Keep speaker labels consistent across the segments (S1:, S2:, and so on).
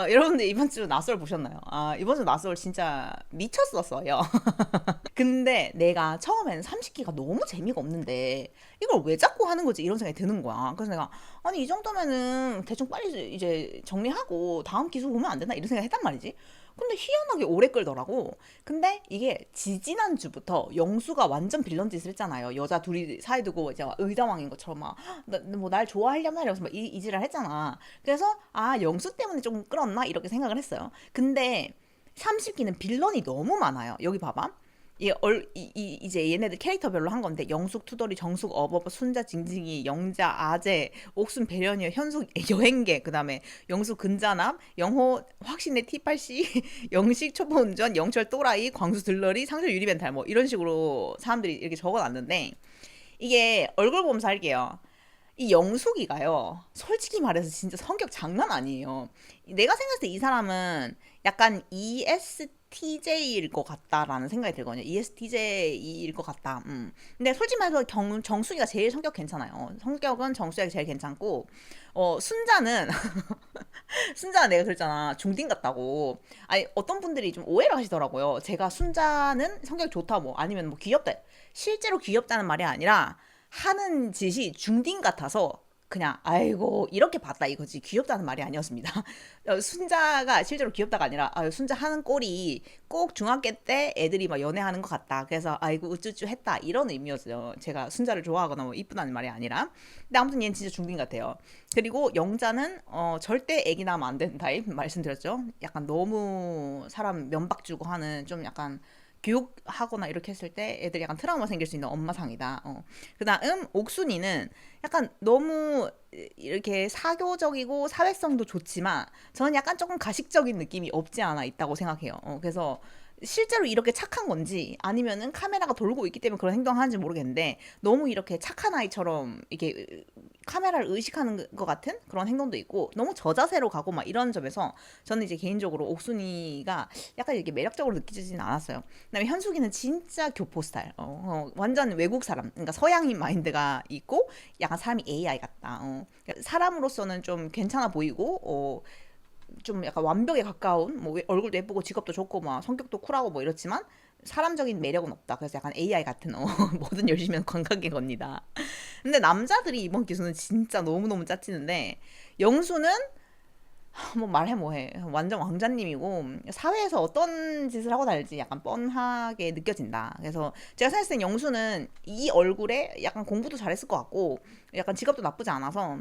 S1: 여러분들 이번 주 나솔 보셨나요? 이번 주 나솔 진짜 미쳤었어요. 근데 내가 처음에는 30기가 너무 재미가 없는데 이걸 왜 자꾸 하는 거지? 이런 생각이 드는 거야. 그래서 내가 아니 이 정도면은 대충 빨리 이제 정리하고 다음 기수 보면 안 되나? 이런 생각 했단 말이지. 근데 희한하게 오래 끌더라고. 근데 이게 지지난주부터 영수가 완전 빌런 짓을 했잖아요. 여자 둘이 사이 두고 이제 막 의자왕인 것처럼 막 뭐 날 좋아하려나 이러면서 막 이지랄 했잖아. 그래서 영수 때문에 좀 끌었나 이렇게 생각을 했어요. 근데 30기는 빌런이 너무 많아요. 여기 봐봐. 이제 얘네들 캐릭터별로 한 건데 영숙, 투덜이, 정숙, 어버버, 순자, 징징이, 영자, 아재, 옥순, 배련이, 현숙, 여행계, 그 다음에 영숙, 근자남, 영호, 확신의 T8C, 영식, 초보운전, 영철, 또라이, 광수, 들러리, 상철, 유리멘탈 뭐 이런 식으로 사람들이 이렇게 적어놨는데 이게 얼굴 보면서 할게요. 이 영숙이가요. 솔직히 말해서 진짜 성격 장난 아니에요. 내가 생각했을 때 이 사람은 약간 ESTJ일 것 같다라는 생각이 들거든요. ESTJ일 것 같다. 근데 솔직히 말해서 정수기가 제일 성격 괜찮아요. 성격은 정수기가 제일 괜찮고, 순자는 순자는 내가 그랬잖아. 중딩 같다고. 아니 어떤 분들이 좀 오해를 하시더라고요. 제가 순자는 성격이 좋다 뭐 아니면 뭐 귀엽다. 실제로 귀엽다는 말이 아니라 하는 짓이 중딩 같아서 그냥 아이고 이렇게 봤다 이거지 귀엽다는 말이 아니었습니다. 순자가 실제로 귀엽다가 아니라 순자 하는 꼴이 꼭 중학교 때 애들이 막 연애하는 것 같다. 그래서 아이고 우쭈쭈 했다 이런 의미였어요. 제가 순자를 좋아하거나 뭐 이쁘다는 말이 아니라. 근데 아무튼 얘는 진짜 중딩 같아요. 그리고 영자는 절대 애기 낳으면 안 되는 타입 말씀드렸죠. 약간 너무 사람 면박 주고 하는 좀 약간 교육하거나 이렇게 했을 때 애들이 약간 트라우마 생길 수 있는 엄마상이다. 그 다음 옥순이는 약간 너무 이렇게 사교적이고 사회성도 좋지만 저는 약간 조금 가식적인 느낌이 없지 않아 있다고 생각해요. 그래서 실제로 이렇게 착한 건지 아니면은 카메라가 돌고 있기 때문에 그런 행동을 하는지 모르겠는데 너무 이렇게 착한 아이처럼 이렇게 카메라를 의식하는 것 같은 그런 행동도 있고 너무 저자세로 가고 막 이런 점에서 저는 이제 개인적으로 옥순이가 약간 이렇게 매력적으로 느껴지진 않았어요. 그다음에 현숙이는 진짜 교포 스타일. 완전 외국 사람. 그러니까 서양인 마인드가 있고 약간 사람이 AI 같다. 그러니까 사람으로서는 좀 괜찮아 보이고 좀 약간 완벽에 가까운 뭐 얼굴도 예쁘고 직업도 좋고 막 성격도 쿨하고 뭐 이렇지만 사람적인 매력은 없다. 그래서 약간 AI 같은 뭐든 열심히 하는 관광객 언니다. 근데 남자들이 이번 기수는 진짜 너무너무 짜치는데 영수는 뭐 말해 뭐해 완전 왕자님이고 사회에서 어떤 짓을 하고 다닐지 약간 뻔하게 느껴진다. 그래서 제가 생각했을 땐 영수는 이 얼굴에 약간 공부도 잘했을 것 같고 약간 직업도 나쁘지 않아서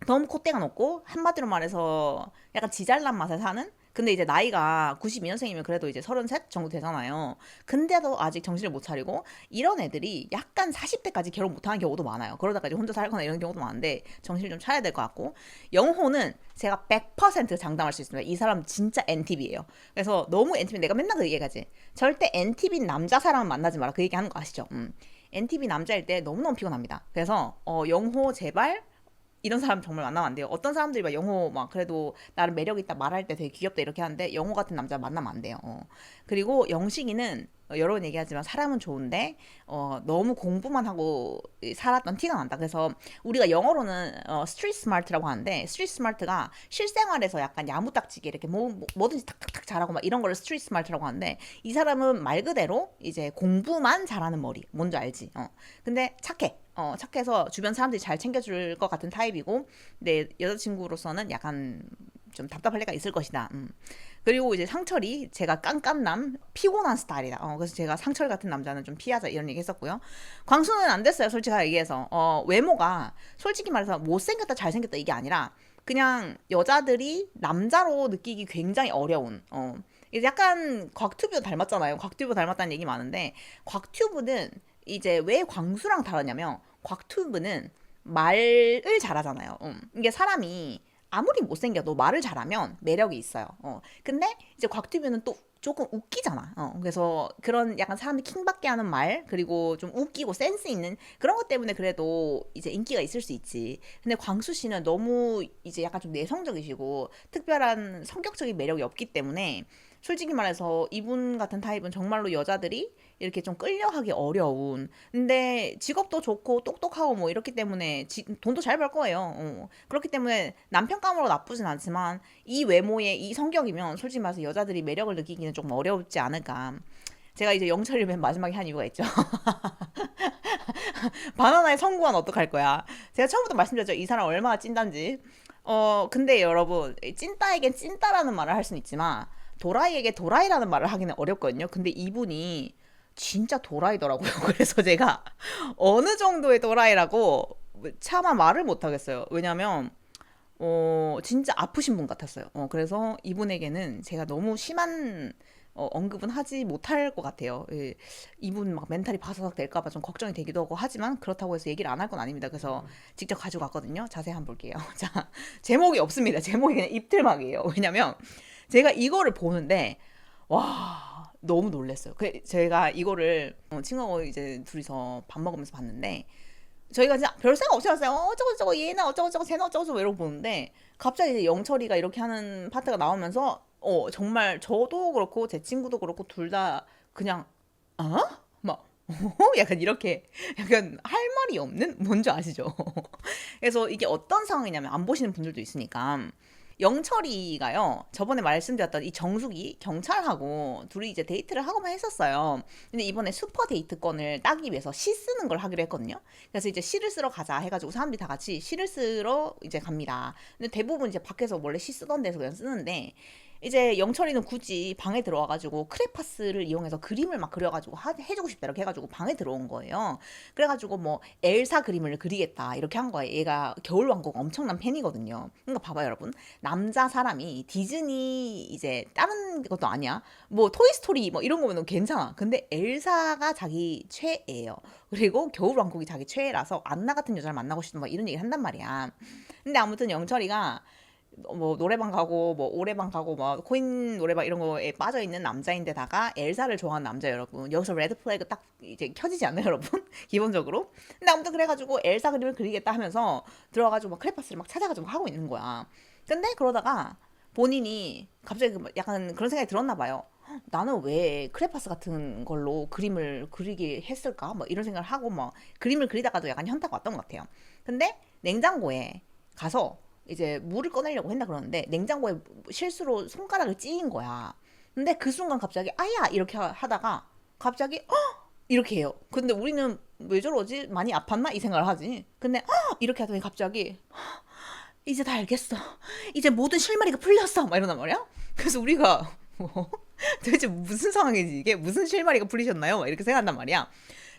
S1: 너무 콧대가 높고 한마디로 말해서 약간 지잘난 맛에 사는. 근데 이제 나이가 92년생이면 그래도 이제 33 정도 되잖아요. 근데도 아직 정신을 못 차리고 이런 애들이 약간 40대까지 결혼 못하는 경우도 많아요. 그러다가 이제 혼자 살거나 이런 경우도 많은데 정신을 좀 차려야 될 것 같고 영호는 제가 100% 장담할 수 있습니다. 이 사람 진짜 NTV예요. 그래서 너무 NTV 내가 맨날 그 얘기하지. 절대 NTV 남자 사람 만나지 마라 그 얘기하는 거 아시죠? NTV 남자일 때 너무너무 피곤합니다. 그래서 영호 제발 이런 사람 정말 만나면 안 돼요. 어떤 사람들이 막 영호 막 그래도 나름 매력 있다 말할 때 되게 귀엽다 이렇게 하는데 영호 같은 남자 만나면 안 돼요. 그리고 영식이는 여러 번 얘기하지만 사람은 좋은데 너무 공부만 하고 살았던 티가 난다. 그래서 우리가 영어로는 스트리트 스마트라고 하는데 스트리트 스마트가 실생활에서 약간 야무딱지게 이렇게 뭐든지 탁탁탁 잘하고 막 이런 거를 스트리트 스마트라고 하는데 이 사람은 말 그대로 이제 공부만 잘하는 머리. 뭔지 알지? 근데 착해. 착해서 주변 사람들이 잘 챙겨줄 것 같은 타입이고 내 여자친구로서는 약간 좀 답답할 때가 있을 것이다. 그리고 이제 상철이 제가 깐깐남 피곤한 스타일이다. 그래서 제가 상철 같은 남자는 좀 피하자 이런 얘기 했었고요. 광수는 안 됐어요. 솔직하게 얘기해서 외모가 솔직히 말해서 못생겼다 잘생겼다 이게 아니라 그냥 여자들이 남자로 느끼기 굉장히 어려운 이제 약간 곽튜브 닮았잖아요. 곽튜브 닮았다는 얘기 많은데 곽튜브는 이제 왜 광수랑 다르냐면 곽튜브는 말을 잘하잖아요. 이게 사람이 아무리 못생겨도 말을 잘하면 매력이 있어요. 근데 이제 곽튜브는 또 조금 웃기잖아. 그래서 그런 약간 사람들 킹받게 하는 말, 그리고 좀 웃기고 센스 있는 그런 것 때문에 그래도 이제 인기가 있을 수 있지. 근데 광수 씨는 너무 이제 약간 좀 내성적이시고 특별한 성격적인 매력이 없기 때문에 솔직히 말해서 이분 같은 타입은 정말로 여자들이 이렇게 좀 끌려하기 어려운. 근데 직업도 좋고 똑똑하고 뭐 이렇기 때문에 돈도 잘 벌 거예요. 그렇기 때문에 남편감으로 나쁘진 않지만 이 외모에 이 성격이면 솔직히 말해서 여자들이 매력을 느끼기는 조금 어렵지 않을까. 제가 이제 영철이를 맨 마지막에 한 이유가 있죠. 바나나의 성공은 어떡할 거야. 제가 처음부터 말씀드렸죠. 이 사람 얼마나 찐단지. 근데 여러분, 찐따에겐 찐따라는 말을 할 수는 있지만, 도라이에게 도라이라는 말을 하기는 어렵거든요. 근데 이분이 진짜 도라이더라고요. 그래서 제가 어느 정도의 도라이라고 차마 말을 못 하겠어요. 왜냐면, 진짜 아프신 분 같았어요. 그래서 이분에게는 제가 너무 심한 언급은 하지 못할 것 같아요. 예, 이분 막 멘탈이 바사삭 될까봐 좀 걱정이 되기도 하고 하지만 그렇다고 해서 얘기를 안 할 건 아닙니다. 그래서 직접 가지고 왔거든요. 자세히 한번 볼게요. 자, 제목이 없습니다. 제목이 그냥 입틀막이에요. 왜냐면 제가 이거를 보는데 와 너무 놀랐어요. 제가 이거를 친구하고 이제 둘이서 밥 먹으면서 봤는데 저희가 진짜 별 생각 없이 봤어요. 어쩌고저쩌고 얘나 어쩌고저쩌고 쟤나 어쩌고저쩌고 이러고 보는데 갑자기 이제 영철이가 이렇게 하는 파트가 나오면서 정말 저도 그렇고 제 친구도 그렇고 둘 다 그냥 어? 막 약간 이렇게 약간 할 말이 없는 뭔지 아시죠? 그래서 이게 어떤 상황이냐면 안 보시는 분들도 있으니까 영철이가요 저번에 말씀드렸던 이 정숙이 경찰하고 둘이 이제 데이트를 하고만 했었어요. 근데 이번에 슈퍼 데이트권을 따기 위해서 시 쓰는 걸 하기로 했거든요. 그래서 이제 시를 쓰러 가자 해가지고 사람들이 다 같이 시를 쓰러 이제 갑니다. 근데 대부분 이제 밖에서 원래 시 쓰던 데서 그냥 쓰는데 이제 영철이는 굳이 방에 들어와가지고 크레파스를 이용해서 그림을 막 그려가지고 해주고 싶다 이렇게 해가지고 방에 들어온 거예요. 그래가지고 뭐 엘사 그림을 그리겠다 이렇게 한 거예요. 얘가 겨울왕국 엄청난 팬이거든요. 그러니까 봐봐요 여러분. 남자 사람이 디즈니 이제 다른 것도 아니야. 뭐 토이스토리 뭐 이런 거면 괜찮아. 근데 엘사가 자기 최애예요. 그리고 겨울왕국이 자기 최애라서 안나 같은 여자를 만나고 싶다 막 이런 얘기를 한단 말이야. 근데 아무튼 영철이가 뭐 노래방 가고 뭐 오래방 가고 뭐 코인 노래방 이런 거에 빠져 있는 남자인데다가 엘사를 좋아하는 남자 여러분 여기서 레드 플래그 딱 이제 켜지지 않나요 여러분 기본적으로. 근데 아무튼 그래가지고 엘사 그림을 그리겠다 하면서 들어가지고 막 크레파스를 막 찾아가지고 하고 있는 거야. 근데 그러다가 본인이 갑자기 약간 그런 생각이 들었나 봐요. 나는 왜 크레파스 같은 걸로 그림을 그리게 했을까? 뭐 이런 생각을 하고 뭐 그림을 그리다가도 약간 현타가 왔던 것 같아요. 근데 냉장고에 가서 이제 물을 꺼내려고 했나 그러는데 냉장고에 실수로 손가락을 찧은 거야. 근데 그 순간 갑자기 아야 이렇게 하다가 갑자기 이렇게 해요. 근데 우리는 왜 저러지? 많이 아팠나? 이 생각을 하지. 근데 이렇게 하더니 갑자기 이제 다 알겠어. 이제 모든 실마리가 풀렸어. 막 이러단 말이야. 그래서 우리가 뭐 도대체 무슨 상황이지 이게 무슨 실마리가 풀리셨나요? 막 이렇게 생각한단 말이야.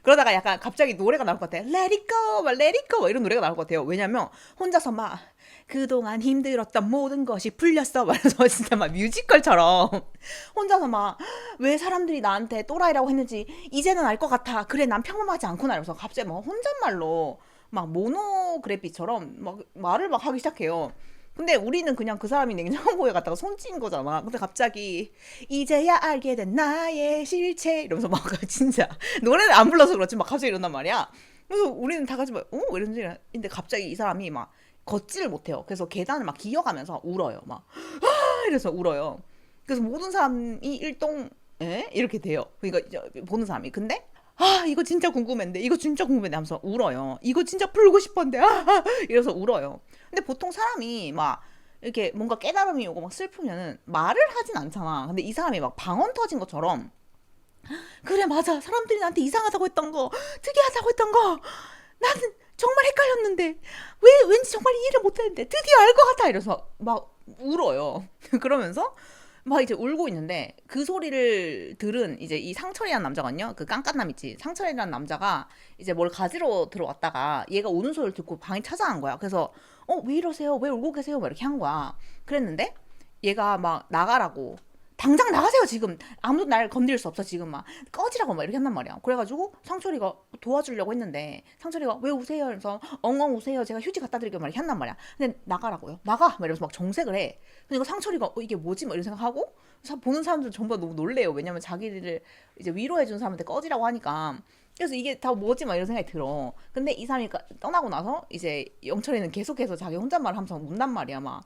S1: 그러다가 약간 갑자기 노래가 나올 것 같아. Let it go, 막 Let it go, 막 이런 노래가 나올 것 같아요. 왜냐면 혼자서 막 그동안 힘들었던 모든 것이 풀렸어. 말해서 진짜 막 뮤지컬처럼 혼자서 막 왜 사람들이 나한테 또라이라고 했는지 이제는 알 것 같아. 그래 난 평범하지 않구나. 이러면서 갑자기 막 혼잣말로 막 모노그래피처럼 막 말을 막 하기 시작해요. 근데 우리는 그냥 그 사람이 냉장고에 갔다가 손 찐 거잖아. 근데 갑자기 이제야 알게 된 나의 실체 이러면서 막 진짜 노래를 안 불러서 그렇지 막 갑자기 이런단 말이야. 그래서 우리는 다 같이 막 왜 이런지. 근데 갑자기 이 사람이 막 걷지를 못해요. 그래서 계단을 막 기어가면서 울어요. 막 이래서 울어요. 그래서 모든 사람이 일동 이렇게 돼요. 그러니까 보는 사람이. 근데 이거 진짜 궁금했는데 이거 진짜 궁금했는데 하면서 울어요. 이거 진짜 풀고 싶었는데 이래서 울어요. 근데 보통 사람이 막 이렇게 뭔가 깨달음이 오고 막 슬프면은 말을 하진 않잖아. 근데 이 사람이 막 방언 터진 것처럼 그래 맞아 사람들이 나한테 이상하다고 했던 거 특이하다고 했던 거 나는 정말 헷갈렸는데 왜 왠지 정말 이해를 못했는데 드디어 알 것 같아 이래서 막 울어요. 그러면서 막 이제 울고 있는데 그 소리를 들은 이제 이 상철이라는 남자거든요. 그 깐깐남 있지. 상철이라는 남자가 이제 뭘 가지러 들어왔다가 얘가 우는 소리를 듣고 방에 찾아간 거야. 그래서 왜 이러세요? 왜 울고 계세요? 막 이렇게 한 거야. 그랬는데 얘가 막 나가라고 당장 나가세요 지금 아무도 날 건드릴 수 없어 지금 막 꺼지라고 막 이렇게 한단 말이야. 그래가지고 상철이가 도와주려고 했는데 상철이가 왜 우세요? 이러면서 엉엉 우세요 제가 휴지 갖다 드릴게요 막 이렇게 한단 말이야. 근데 나가라고요 나가 막 이러면서 막 정색을 해. 그러니까 상철이가 이게 뭐지 막 이런 생각하고 보는 사람들 전부 다 너무 놀래요. 왜냐면 자기를 이제 위로해준 사람한테 꺼지라고 하니까. 그래서 이게 다 뭐지? 막 이런 생각이 들어. 근데 이 사람이 떠나고 나서 이제 영철이는 계속해서 자기 혼잣말 하면서 묻단 말이야. 막,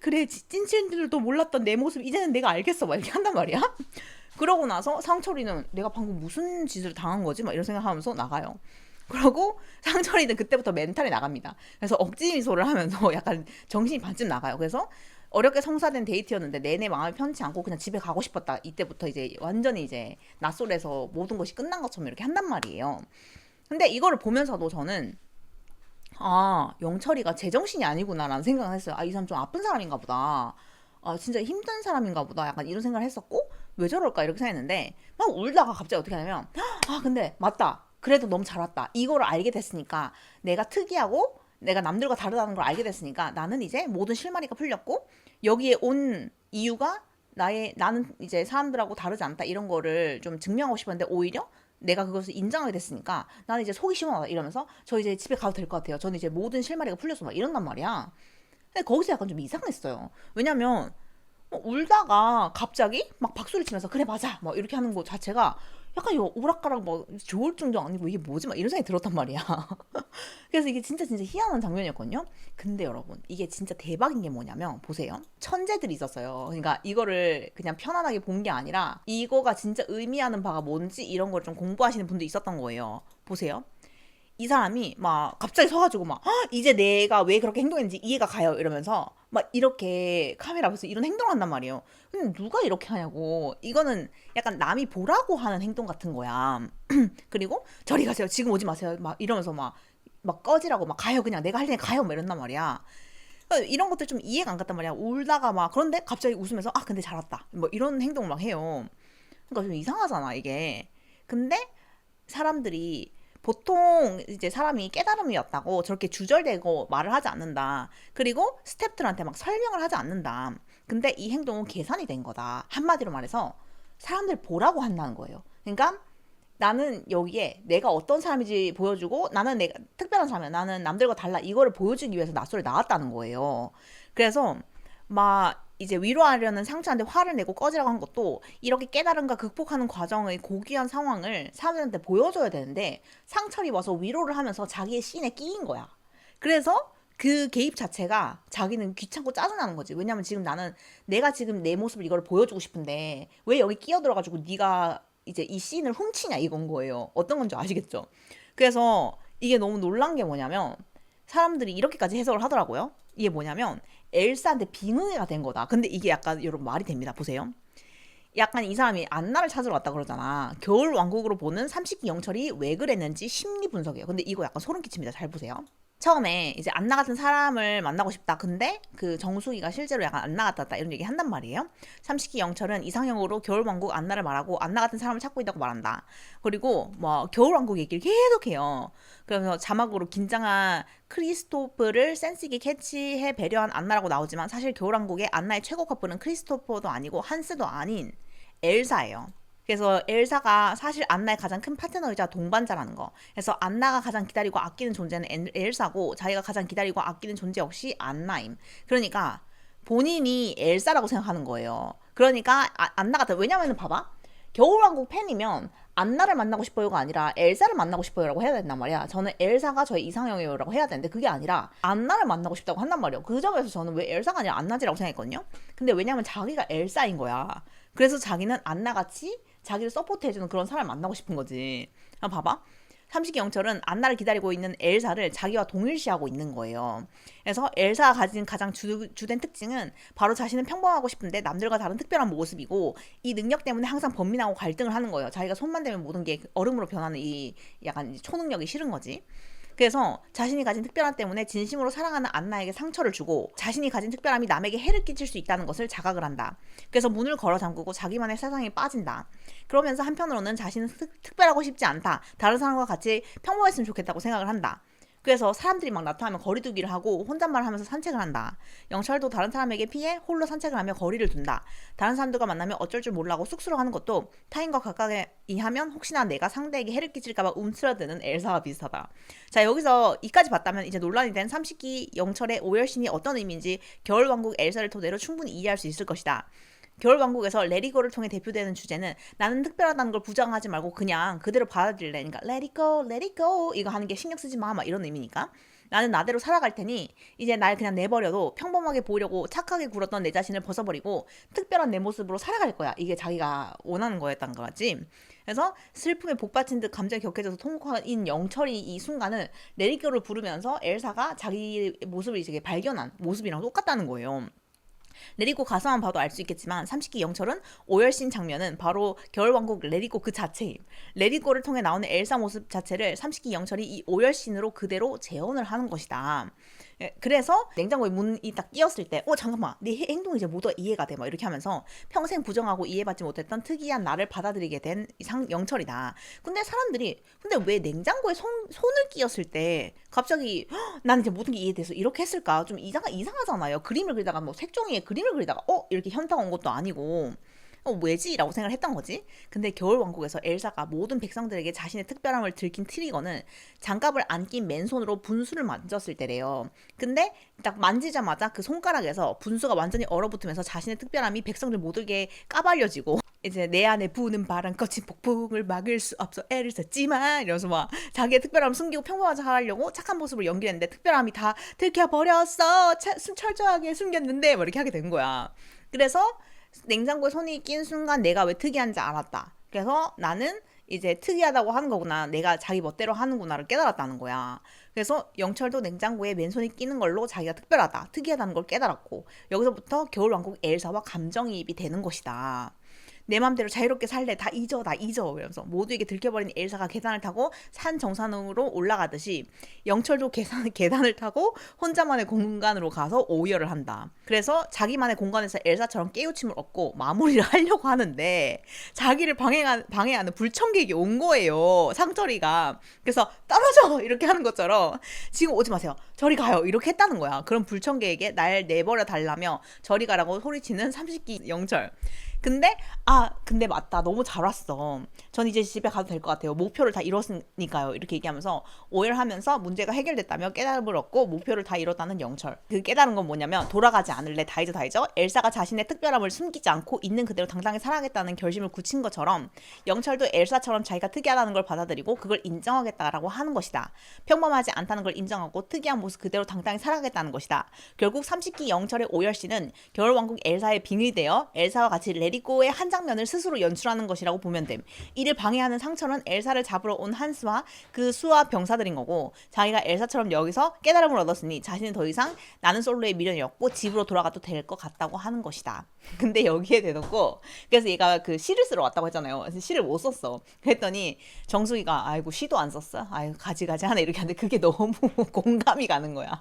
S1: 그래, 찐친들도 몰랐던 내 모습 이제는 내가 알겠어. 막 이렇게 한단 말이야. 그러고 나서 상철이는 내가 방금 무슨 짓을 당한 거지? 막 이런 생각하면서 나가요. 그러고 상철이는 그때부터 멘탈이 나갑니다. 그래서 억지 미소를 하면서 약간 정신이 반쯤 나가요. 그래서 어렵게 성사된 데이트였는데 내내 마음이 편치 않고 그냥 집에 가고 싶었다. 이때부터 이제 완전히 이제 낯설에서 모든 것이 끝난 것처럼 이렇게 한단 말이에요. 근데 이거를 보면서도 저는 영철이가 제정신이 아니구나라는 생각을 했어요. 이 사람 좀 아픈 사람인가 보다. 진짜 힘든 사람인가 보다. 약간 이런 생각을 했었고, 왜 저럴까? 이렇게 생각했는데, 막 울다가 갑자기 어떻게 하냐면, 근데 맞다. 그래도 너무 잘 왔다. 이거를 알게 됐으니까, 내가 특이하고, 내가 남들과 다르다는 걸 알게 됐으니까, 나는 이제 모든 실마리가 풀렸고, 여기에 온 이유가 나는 이제 사람들하고 다르지 않다. 이런 거를 좀 증명하고 싶었는데, 오히려 내가 그것을 인정하게 됐으니까 나는 이제 속이 시원하다 이러면서 저 이제 집에 가도 될 것 같아요. 저는 이제 모든 실마리가 풀렸어 막 이런단 말이야. 근데 거기서 약간 좀 이상했어요. 왜냐면 울다가 갑자기 막 박수를 치면서 그래 맞아 막 이렇게 하는 거 자체가 약간 이거 오락가락 막 조울증도 아니고 이게 뭐지 막 이런 생각이 들었단 말이야. 그래서 이게 진짜 희한한 장면이었거든요. 근데 여러분 이게 진짜 대박인 게 뭐냐면 보세요. 천재들이 있었어요. 그러니까 이거를 그냥 편안하게 본 게 아니라 이거가 진짜 의미하는 바가 뭔지 이런 걸 좀 공부하시는 분도 있었던 거예요. 보세요. 이 사람이 막 갑자기 서가지고 막 이제 내가 왜 그렇게 행동했는지 이해가 가요 이러면서 막 이렇게 카메라 앞에서 이런 행동을 한단 말이에요. 근데 누가 이렇게 하냐고. 이거는 약간 남이 보라고 하는 행동 같은 거야. 그리고 저리 가세요. 지금 오지 마세요. 막 이러면서 막 꺼지라고 막 가요. 그냥 내가 할 테니 가요. 막 이런단 말이야. 그러니까 이런 것들 좀 이해가 안 갔단 말이야. 울다가 막 그런데 갑자기 웃으면서 근데 잘 왔다. 뭐 이런 행동을 막 해요. 그러니까 좀 이상하잖아 이게. 근데 사람들이 보통 이제 사람이 깨달음이었다고 저렇게 주절되고 말을 하지 않는다. 그리고 스태프들한테 막 설명을 하지 않는다. 근데 이 행동은 계산이 된 거다. 한마디로 말해서 사람들 보라고 한다는 거예요. 그러니까 나는 여기에 내가 어떤 사람인지 보여주고 나는 내가 특별한 사람이야. 나는 남들과 달라. 이거를 보여주기 위해서 낯설에 나왔다는 거예요. 그래서 막 이제 위로하려는 상처한테 화를 내고 꺼지라고 한 것도 이렇게 깨달음과 극복하는 과정의 고귀한 상황을 사람들한테 보여줘야 되는데 상철이 와서 위로를 하면서 자기의 씬에 끼인 거야. 그래서 그 개입 자체가 자기는 귀찮고 짜증나는 거지. 왜냐면 지금 내가 지금 내 모습을 이걸 보여주고 싶은데 왜 여기 끼어들어가지고 네가 이제 이 씬을 훔치냐 이건 거예요. 어떤 건지 아시겠죠? 그래서 이게 너무 놀란 게 뭐냐면 사람들이 이렇게까지 해석을 하더라고요. 이게 뭐냐면 엘사한테 빙의가 된 거다. 근데 이게 약간 여러분 말이 됩니다. 보세요. 약간 이 사람이 안나를 찾으러 왔다 그러잖아. 겨울 왕국으로 보는 삼식기 영철이 왜 그랬는지 심리 분석이에요. 근데 이거 약간 소름 끼칩니다. 잘 보세요. 처음에 이제 안나 같은 사람을 만나고 싶다. 근데 그 정수기가 실제로 약간 안나 같았다. 이런 얘기 한단 말이에요. 삼식기 영철은 이상형으로 겨울왕국 안나를 말하고 안나 같은 사람을 찾고 있다고 말한다. 그리고 뭐 겨울왕국 얘기를 계속해요. 그래서 자막으로 긴장한 크리스토프를 센스있게 캐치해 배려한 안나라고 나오지만 사실 겨울왕국의 안나의 최고 커플은 크리스토퍼도 아니고 한스도 아닌 엘사예요. 그래서 엘사가 사실 안나의 가장 큰 파트너이자 동반자라는 거. 그래서 안나가 가장 기다리고 아끼는 존재는 엘사고 자기가 가장 기다리고 아끼는 존재 역시 안나임. 그러니까 본인이 엘사라고 생각하는 거예요. 그러니까 안나 같아. 왜냐면은 봐봐. 겨울왕국 팬이면 안나를 만나고 싶어요가 아니라 엘사를 만나고 싶어요라고 해야 된단 말이야. 저는 엘사가 저의 이상형이에요라고 해야 되는데 그게 아니라 안나를 만나고 싶다고 한단 말이에요. 그 점에서 저는 왜 엘사가 아니라 안나지라고 생각했거든요. 근데 왜냐면 자기가 엘사인 거야. 그래서 자기는 안나같이 자기를 서포트해주는 그런 사람을 만나고 싶은 거지. 봐봐. 삼식이 영철은 안나를 기다리고 있는 엘사를 자기와 동일시하고 있는 거예요. 그래서 엘사가 가진 가장 주된 특징은 바로 자신은 평범하고 싶은데 남들과 다른 특별한 모습이고 이 능력 때문에 항상 번민하고 갈등을 하는 거예요. 자기가 손만 대면 모든 게 얼음으로 변하는 이 약간 초능력이 싫은 거지. 그래서 자신이 가진 특별함 때문에 진심으로 사랑하는 안나에게 상처를 주고 자신이 가진 특별함이 남에게 해를 끼칠 수 있다는 것을 자각을 한다. 그래서 문을 걸어 잠그고 자기만의 세상에 빠진다. 그러면서 한편으로는 자신은 특별하고 싶지 않다. 다른 사람과 같이 평범했으면 좋겠다고 생각을 한다. 그래서 사람들이 막 나타나면 거리두기를 하고 혼잣말을 하면서 산책을 한다. 영철도 다른 사람에게 피해 홀로 산책을 하며 거리를 둔다. 다른 사람들과 만나면 어쩔 줄 몰라고 쑥스러워하는 것도 타인과 가까이 하면 혹시나 내가 상대에게 해를 끼칠까봐 움츠러드는 엘사와 비슷하다. 자, 여기서 이까지 봤다면 이제 논란이 된 삼식기 영철의 오열신이 어떤 의미인지 겨울왕국 엘사를 토대로 충분히 이해할 수 있을 것이다. 겨울왕국에서 레리고를 통해 대표되는 주제는 나는 특별하다는 걸 부정하지 말고 그냥 그대로 받아들일래. 그러니까 let it go, let it go 이거 하는 게 신경 쓰지 마, 막 이런 의미니까. 나는 나대로 살아갈 테니 이제 날 그냥 내버려도 평범하게 보이려고 착하게 굴었던 내 자신을 벗어버리고 특별한 내 모습으로 살아갈 거야. 이게 자기가 원하는 거였던 거지. 그래서 슬픔에 복받친 듯 감정이 격해져서 통곡한 영철이 이 순간을 레리고를 부르면서 엘사가 자기 모습을 이제 발견한 모습이랑 똑같다는 거예요. 레리고 가사만 봐도 알 수 있겠지만 30기 영철은 오열신 장면은 바로 겨울왕국 레리고 그 자체임. 레리고를 통해 나오는 엘사 모습 자체를 30기 영철이 이 오열신으로 그대로 재현을 하는 것이다. 그래서 냉장고에 문이 딱 끼었을 때 잠깐만 네 행동이 이제 모두 이해가 돼 막 이렇게 하면서 평생 부정하고 이해받지 못했던 특이한 나를 받아들이게 된 영철이다. 근데 사람들이 근데 왜 냉장고에 손을 끼었을 때 갑자기 나는 이제 모든 게 이해돼서 이렇게 했을까 좀 이상하잖아요. 그림을 그리다가 뭐 색종이에 그림을 그리다가 이렇게 현타가 온 것도 아니고 왜지? 라고 생각을 했던 거지. 근데 겨울왕국에서 엘사가 모든 백성들에게 자신의 특별함을 들킨 트리거는 장갑을 안 낀 맨손으로 분수를 만졌을 때래요. 근데 딱 만지자마자 그 손가락에서 분수가 완전히 얼어붙으면서 자신의 특별함이 백성들 모두에게 까발려지고 이제 내 안에 부는 바람 거친 폭풍을 막을 수 없어 애를 썼지만 이러면서 막 자기의 특별함을 숨기고 평범하게 하려고 착한 모습을 연기했는데 특별함이 다 들켜버렸어 철저하게 숨겼는데 뭐 이렇게 하게 된 거야. 그래서 냉장고에 손이 낀 순간 내가 왜 특이한지 알았다. 그래서 나는 이제 특이하다고 하는 거구나. 내가 자기 멋대로 하는구나를 깨달았다는 거야. 그래서 영철도 냉장고에 맨손이 끼는 걸로 자기가 특별하다, 특이하다는 걸 깨달았고 여기서부터 겨울왕국 엘사와 감정이입이 되는 것이다. 내 맘대로 자유롭게 살래 다 잊어 다 잊어 이러면서 모두에게 들켜버린 엘사가 계단을 타고 산 정상으로 올라가듯이 영철도 계단을 타고 혼자만의 공간으로 가서 오열을 한다. 그래서 자기만의 공간에서 엘사처럼 깨우침을 얻고 마무리를 하려고 하는데 자기를 방해하는 불청객이 온 거예요. 상철이가. 그래서 떨어져 이렇게 하는 것처럼 지금 오지 마세요 저리 가요 이렇게 했다는 거야. 그럼 불청객에게 날 내버려 달라며 저리 가라고 소리치는 30기 영철. 근데 맞다 너무 잘 왔어 전 이제 집에 가도 될 것 같아요 목표를 다 이뤘으니까요 이렇게 얘기하면서 오열하면서 문제가 해결됐다며 깨달음을 얻고 목표를 다 이뤘다는 영철. 그 깨달은 건 뭐냐면 돌아가지 않을래 다 잊어 엘사가 자신의 특별함을 숨기지 않고 있는 그대로 당당히 살아가겠다는 결심을 굳힌 것처럼 영철도 엘사처럼 자기가 특이하다는 걸 받아들이고 그걸 인정하겠다라고 하는 것이다. 평범하지 않다는 걸 인정하고 특이한 모습 그대로 당당히 살아가겠다는 것이다. 결국 30기 영철의 오열씨는 겨울왕국 엘사에 빙의되어 엘사와 같이 레리고의 한 장면을 스스로 연출하는 것이라고 보면 됨. 이를 방해하는 상철은 엘사를 잡으러 온 한스와 그 수와 병사들인 거고 자기가 엘사처럼 여기서 깨달음을 얻었으니 자신은 더 이상 나는 솔로의 미련이 없고 집으로 돌아가도 될 것 같다고 하는 것이다. 근데 여기에 대놓고 그래서 얘가 그 시를 쓰러 왔다고 했잖아요. 그래서 시를 못 썼어. 그랬더니 정수기가 아이고 시도 안 썼어? 아이고 가지가지 하네 이렇게 하는데 그게 너무 공감이 가는 거야.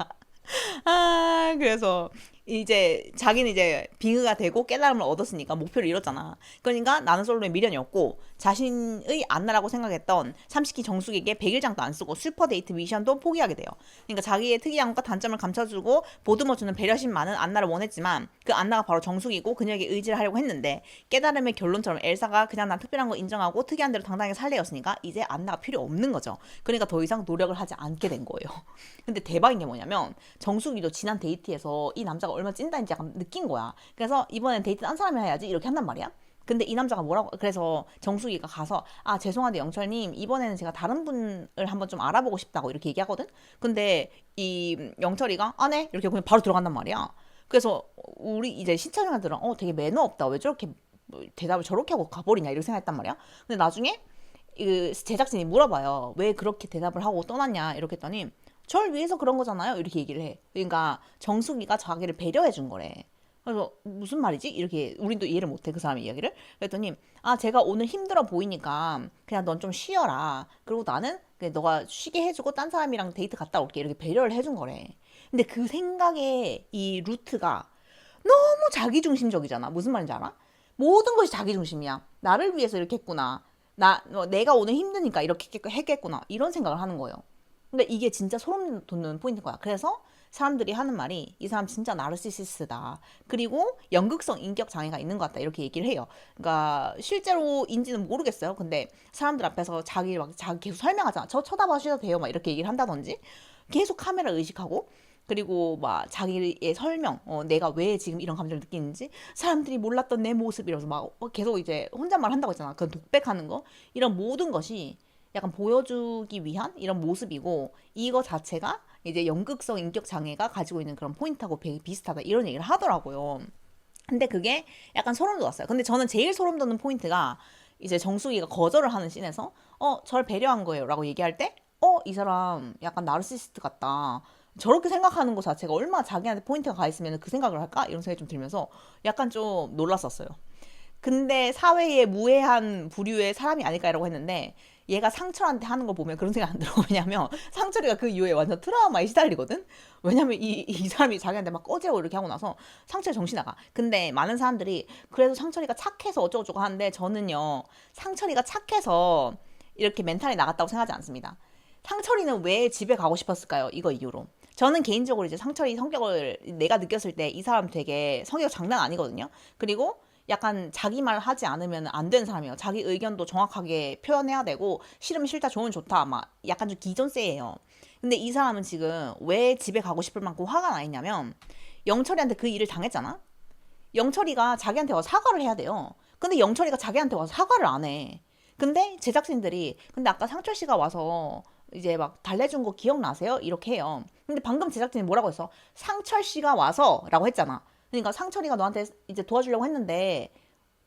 S1: 그래서 이제 자기는 이제 빙의가 되고 깨달음을 얻었으니까 목표를 이뤘잖아. 그러니까 나는 솔로의 미련이 없고 자신의 안나라고 생각했던 30기 정숙에게 100일장도 안 쓰고 슈퍼데이트 미션도 포기하게 돼요. 그러니까 자기의 특이함과 단점을 감춰주고 보듬어주는 배려심 많은 안나를 원했지만 그 안나가 바로 정숙이고 그녀에게 의지를 하려고 했는데 깨달음의 결론처럼 엘사가 그냥 난 특별한 거 인정하고 특이한 대로 당당하게 살래였으니까 이제 안나가 필요 없는 거죠. 그러니까 더 이상 노력을 하지 않게 된 거예요. 근데 대박인 게 뭐냐면 정숙이도 지난 데이트에서 이 남자가 얼마나 찐다는지 약간 느낀 거야. 그래서 이번엔 데이트 딴 사람이 해야지 이렇게 한단 말이야. 근데 이 남자가 뭐라고 그래서 정숙이가 가서 죄송한데 영철님 이번에는 제가 다른 분을 한번 좀 알아보고 싶다고 이렇게 얘기하거든. 근데 이 영철이가 네 이렇게 그냥 바로 들어간단 말이야. 그래서 우리 이제 시청자들은 되게 매너 없다 왜 저렇게 대답을 저렇게 하고 가버리냐 이렇게 생각했단 말이야. 근데 나중에 그 제작진이 물어봐요. 왜 그렇게 대답을 하고 떠났냐 이렇게 했더니 절 위해서 그런 거잖아요 이렇게 얘기를 해. 그러니까 정숙이가 자기를 배려해 준 거래. 그래서 무슨 말이지? 이렇게 우린 또 이해를 못해 그 사람의 이야기를. 그랬더니 제가 오늘 힘들어 보이니까 그냥 넌 좀 쉬어라. 그리고 나는 그냥 너가 쉬게 해주고 딴 사람이랑 데이트 갔다 올게 이렇게 배려를 해준 거래. 근데 그 생각의 이 루트가 너무 자기중심적이잖아. 무슨 말인지 알아? 모든 것이 자기중심이야. 나를 위해서 이렇게 했구나. 내가 오늘 힘드니까 이렇게 했겠구나. 이런 생각을 하는 거예요. 근데 이게 진짜 소름 돋는 포인트인 거야. 그래서 사람들이 하는 말이 이 사람 진짜 나르시시스트다. 그리고 연극성 인격 장애가 있는 것 같다. 이렇게 얘기를 해요. 그러니까 실제로인지는 모르겠어요. 근데 사람들 앞에서 자기 계속 설명하잖아. 저 쳐다봐주셔도 돼요. 막 이렇게 얘기를 한다든지 계속 카메라 의식하고 그리고 막 자기의 설명, 내가 왜 지금 이런 감정을 느끼는지, 사람들이 몰랐던 내 모습 이러면서 막 계속 이제 혼잣말 한다고 했잖아. 그 독백하는 거. 이런 모든 것이 약간 보여주기 위한 이런 모습이고, 이거 자체가 이제 연극성 인격 장애가 가지고 있는 그런 포인트하고 비슷하다 이런 얘기를 하더라고요. 근데 그게 약간 소름 돋았어요. 근데 저는 제일 소름 돋는 포인트가 이제 정수기가 거절을 하는 씬에서 절 배려한 거예요 라고 얘기할 때 이 사람 약간 나르시시스트 같다. 저렇게 생각하는 것 자체가 얼마나 자기한테 포인트가 가 있으면 그 생각을 할까? 이런 생각이 좀 들면서 약간 좀 놀랐었어요. 근데 사회에 무해한 부류의 사람이 아닐까라고 했는데 얘가 상철한테 하는 거 보면 그런 생각 안 들어. 왜냐면 상철이가 그 이후에 완전 트라우마에 시달리거든. 왜냐면 이 사람이 자기한테 막 꺼지라고 이렇게 하고 나서 상철이 정신 나가. 근데 많은 사람들이 그래도 상철이가 착해서 어쩌고저쩌고 하는데 저는요, 상철이가 착해서 이렇게 멘탈이 나갔다고 생각하지 않습니다. 상철이는 왜 집에 가고 싶었을까요? 이거 이유로. 저는 개인적으로 이제 상철이 성격을 내가 느꼈을 때 이 사람 되게 성격 장난 아니거든요. 그리고 약간 자기 말 하지 않으면 안 되는 사람이에요. 자기 의견도 정확하게 표현해야 되고 싫으면 싫다, 좋으면 좋다, 막 약간 좀 기존세예요. 근데 이 사람은 지금 왜 집에 가고 싶을 만큼 화가 나 있냐면 영철이한테 그 일을 당했잖아. 영철이가 자기한테 와서 사과를 해야 돼요. 근데 영철이가 자기한테 와서 사과를 안 해. 근데 제작진들이 근데 아까 상철 씨가 와서 이제 막 달래준 거 기억나세요? 이렇게 해요. 근데 방금 제작진이 뭐라고 했어? 상철 씨가 와서라고 했잖아. 그러니까 상철이가 너한테 이제 도와주려고 했는데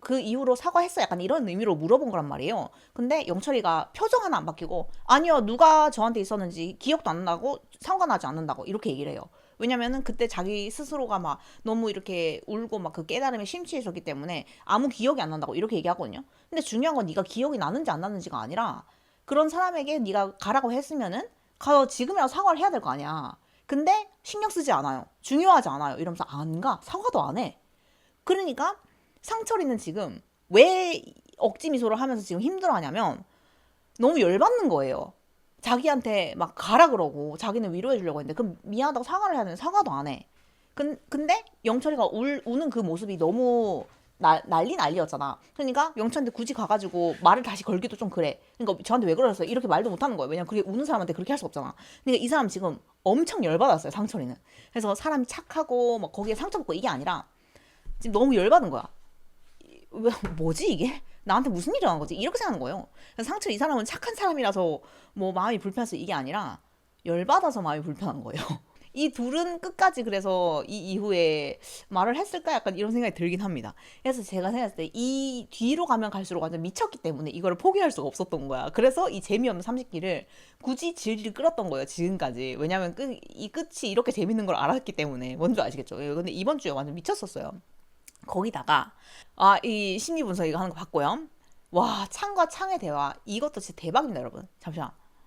S1: 그 이후로 사과했어? 약간 이런 의미로 물어본 거란 말이에요. 근데 영철이가 표정 하나 안 바뀌고 아니요, 누가 저한테 있었는지 기억도 안 나고 상관하지 않는다고 이렇게 얘기를 해요. 왜냐면은 그때 자기 스스로가 막 너무 이렇게 울고 막 그 깨달음에 심취해 있었기 때문에 아무 기억이 안 난다고 이렇게 얘기하거든요. 근데 중요한 건 네가 기억이 나는지 안 나는지가 아니라 그런 사람에게 네가 가라고 했으면은 가서 지금이라도 사과를 해야 될 거 아니야. 근데 신경 쓰지 않아요. 중요하지 않아요. 이러면서 안 가. 사과도 안 해. 그러니까 상철이는 지금 왜 억지 미소를 하면서 지금 힘들어하냐면 너무 열받는 거예요. 자기한테 막 가라 그러고 자기는 위로해 주려고 했는데 그럼 미안하다고 사과를 해야 되는데 사과도 안 해. 근데 영철이가 우는 그 모습이 너무 난리였잖아. 그러니까 영철한테 굳이 가가지고 말을 다시 걸기도 좀 그래. 그러니까 저한테 왜 그러셨어요? 이렇게 말도 못하는 거예요. 왜냐면 그게 우는 사람한테 그렇게 할 수 없잖아. 그러니까 이 사람 지금 엄청 열받았어요. 상철이는. 그래서 사람이 착하고 막 거기에 상처받고 이게 아니라 지금 너무 열받은 거야. 왜 뭐지 이게? 나한테 무슨 일이 일어난 거지? 이렇게 생각하는 거예요. 그래서 상철 이 사람은 착한 사람이라서 뭐 마음이 불편해서 이게 아니라 열받아서 마음이 불편한 거예요. 이 둘은 끝까지 그래서 이 이후에 말을 했을까 약간 이런 생각이 들긴 합니다. 그래서 제가 생각했을 때 이 뒤로 가면 갈수록 완전 미쳤기 때문에 이거를 포기할 수가 없었던 거야. 그래서 이 재미없는 30기를 굳이 질질 끌었던 거예요, 지금까지. 왜냐면 이 끝이 이렇게 재밌는 걸 알았기 때문에. 뭔지 아시겠죠? 근데 이번 주에 완전 미쳤었어요. 거기다가 이 심리 분석 이거 하는 거 봤고요. 와, 창과 창의 대화 이것도 진짜 대박입니다, 여러분. 잠시만.